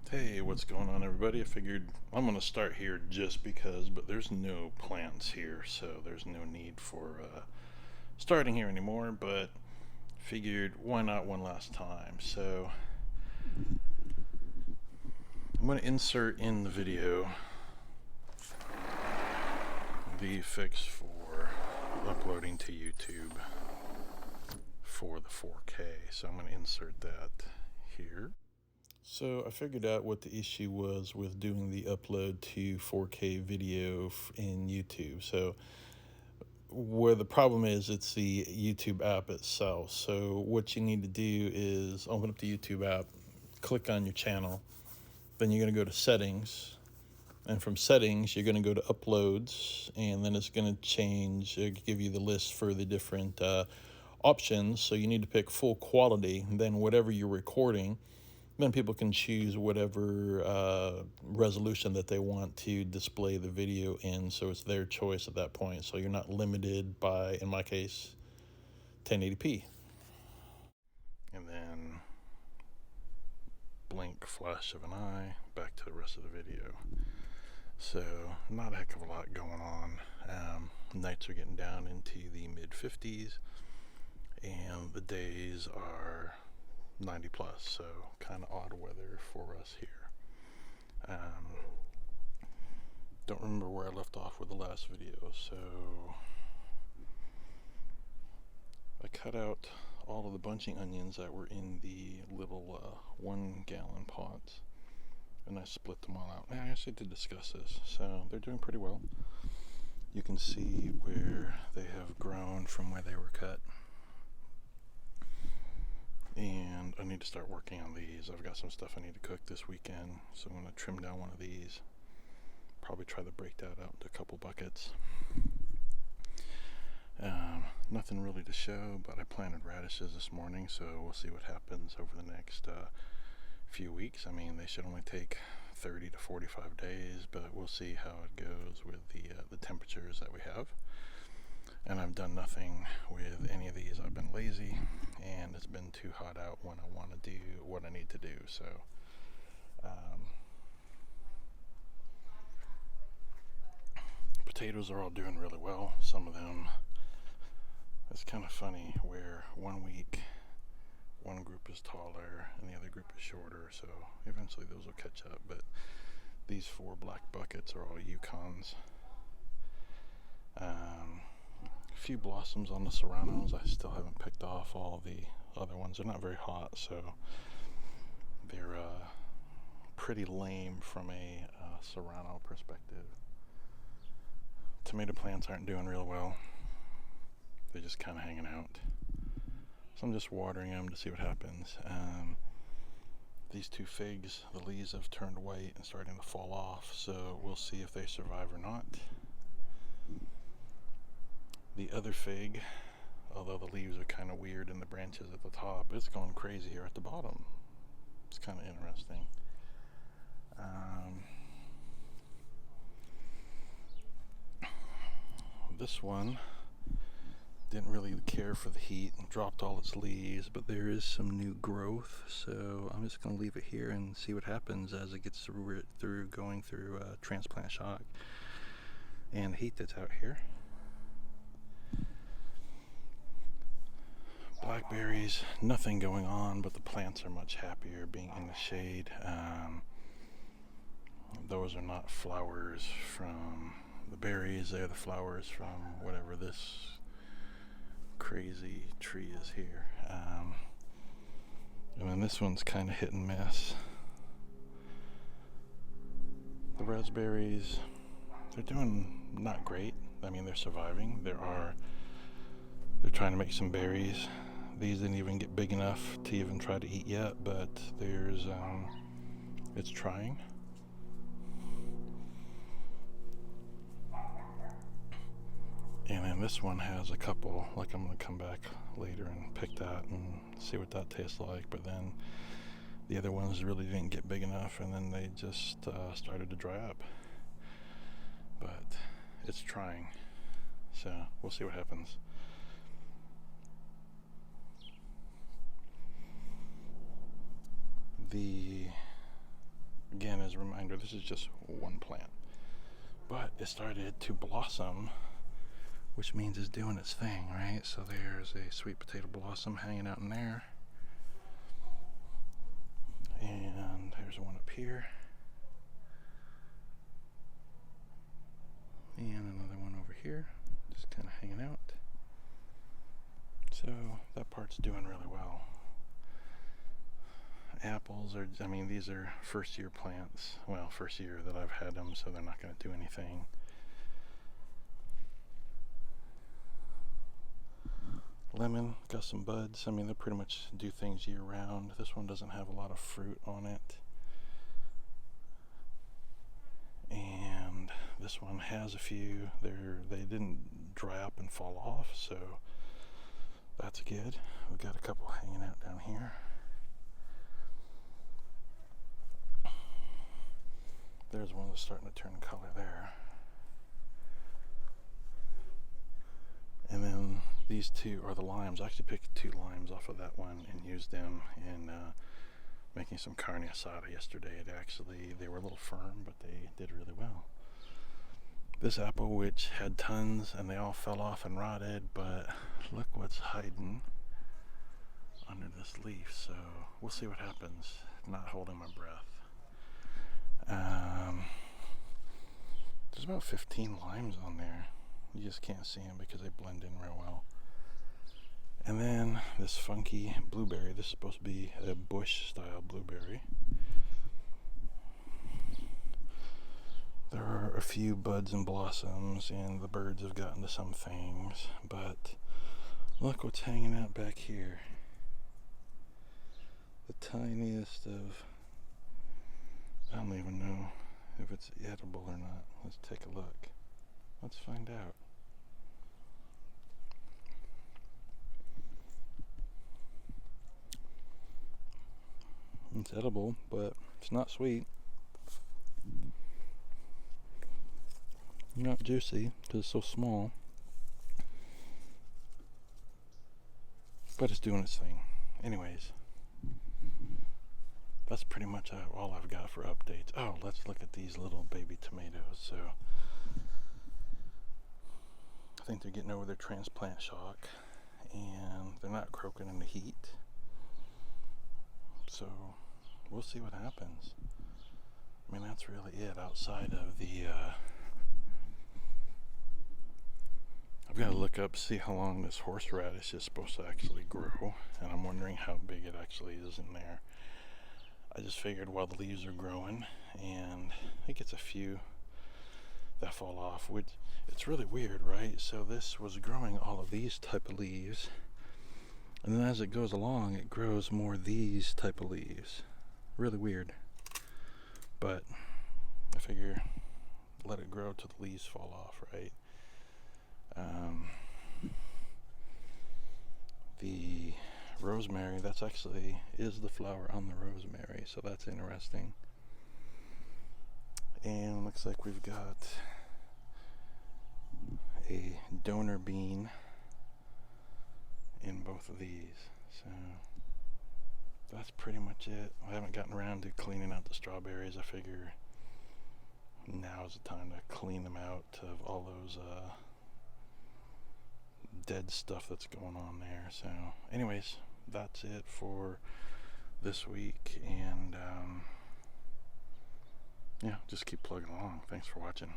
Hey, what's going on, everybody? I figured I'm going to start here just because, but there's no plants here, so there's no need for starting here anymore, but figured why not one last time. So I'm going to insert in the video the fix for uploading to YouTube for the 4K. So I'm going to insert that here. So I figured out what the issue was with doing the upload to 4K video in YouTube. So where the problem is, it's the YouTube app itself. So what you need to do is open up the YouTube app, click on your channel, then you're going to go to settings, and from settings you're going to go to uploads, and then it's going to give you the list for the different options. So you need to pick full quality, and then whatever you're recording, then people can choose whatever resolution that they want to display the video in, so it's their choice at that point. So you're not limited by, in my case, 1080p. And then blink, flash of an eye, back to the rest of the video. So not a heck of a lot going on. Nights are getting down into the mid 50s, and the days are 90 plus, so kind of odd weather for us here. Don't remember where I left off with the last video, so I cut out all of the bunching onions that were in the little 1 gallon pots, and I split them all out. I actually did discuss this, so they're doing pretty well. You can see where they have grown from where they were cut. And I need to start working on these. I've got some stuff I need to cook this weekend, so I'm going to trim down one of these. Probably try to break that out into a couple buckets. Nothing really to show, but I planted radishes this morning, so we'll see what happens over the next few weeks. I mean, they should only take 30 to 45 days, but we'll see how it goes with the temperatures that we have. And I've done nothing with any of these. I've been lazy, and it's been too hot out when I want to do what I need to do. So potatoes are all doing really well. Some of them, it's kind of funny where one week one group is taller and the other group is shorter, so eventually those will catch up. But these 4 black buckets are all Yukons. A few blossoms on the serranos. I still haven't picked off all the other ones. They're not very hot, so they're pretty lame from a serrano perspective. Tomato plants aren't doing real well. They're just kind of hanging out. So I'm just watering them to see what happens. These 2 figs, the leaves have turned white and starting to fall off, so we'll see if they survive or not. The other fig, although the leaves are kind of weird in the branches at the top, it's going crazy here at the bottom. It's kind of interesting. This one didn't really care for the heat and dropped all its leaves, but there is some new growth, so I'm just going to leave it here and see what happens as it gets going through transplant shock and heat that's out here. Blackberries, nothing going on, but the plants are much happier being in the shade. Those are not flowers from the berries, they're the flowers from whatever this crazy tree is here. And then this one's kind of hit and miss. The raspberries, they're doing not great. I mean, they're surviving. They're trying to make some berries. These didn't even get big enough to even try to eat yet, but it's trying. And then this one has a couple, like I'm going to come back later and pick that and see what that tastes like. But then the other ones really didn't get big enough, and then they just started to dry up. But it's trying, so we'll see what happens. The a reminder, this is just one plant. But it started to blossom, which means it's doing its thing, right? So there's a sweet potato blossom hanging out in there. And there's one up here. And another one over here, just kind of hanging out. So that part's doing really well. Apples are, I mean, these are first year plants. Well, first year that I've had them, so they're not going to do anything. Lemon, got some buds. I mean, they pretty much do things year round. This one doesn't have a lot of fruit on it. And this one has a few. They didn't dry up and fall off, so that's good. We've got a couple hanging out down here. There's one that's starting to turn color there. And then these two are the limes. I actually picked 2 limes off of that one and used them in making some carne asada yesterday. They were a little firm, but they did really well. This apple, which had tons and they all fell off and rotted, but look what's hiding under this leaf. So we'll see what happens. Not holding my breath. There's about 15 limes on there. You just can't see them because they blend in real well. And then this funky blueberry. This is supposed to be a bush style blueberry. There are a few buds and blossoms, and the birds have gotten to some things, but look what's hanging out back here. The tiniest of, I don't even know if it's edible or not. Let's take a look. Let's find out. It's edible, but it's not sweet. Not juicy because it's so small. But it's doing its thing. Anyways, that's pretty much all I've got for updates. Oh, let's look at these little baby tomatoes. So I think they're getting over their transplant shock, and they're not croaking in the heat. So we'll see what happens. I mean, that's really it outside of the I've got to look up, see how long this horseradish is supposed to actually grow, and I'm wondering how big it actually is in there. I just figured while the leaves are growing, and it gets a few that fall off, which it's really weird, right? So this was growing all of these type of leaves, and then as it goes along, it grows more these type of leaves. Really weird. But I figure let it grow till the leaves fall off, right? The rosemary, that's actually is the flower on the rosemary, so that's interesting. And looks like we've got a donor bean in both of these, so that's pretty much it. I haven't gotten around to cleaning out the strawberries. I figure now is the time to clean them out of all those dead stuff that's going on there. So anyways, that's it for this week, and yeah, just keep plugging along. Thanks for watching.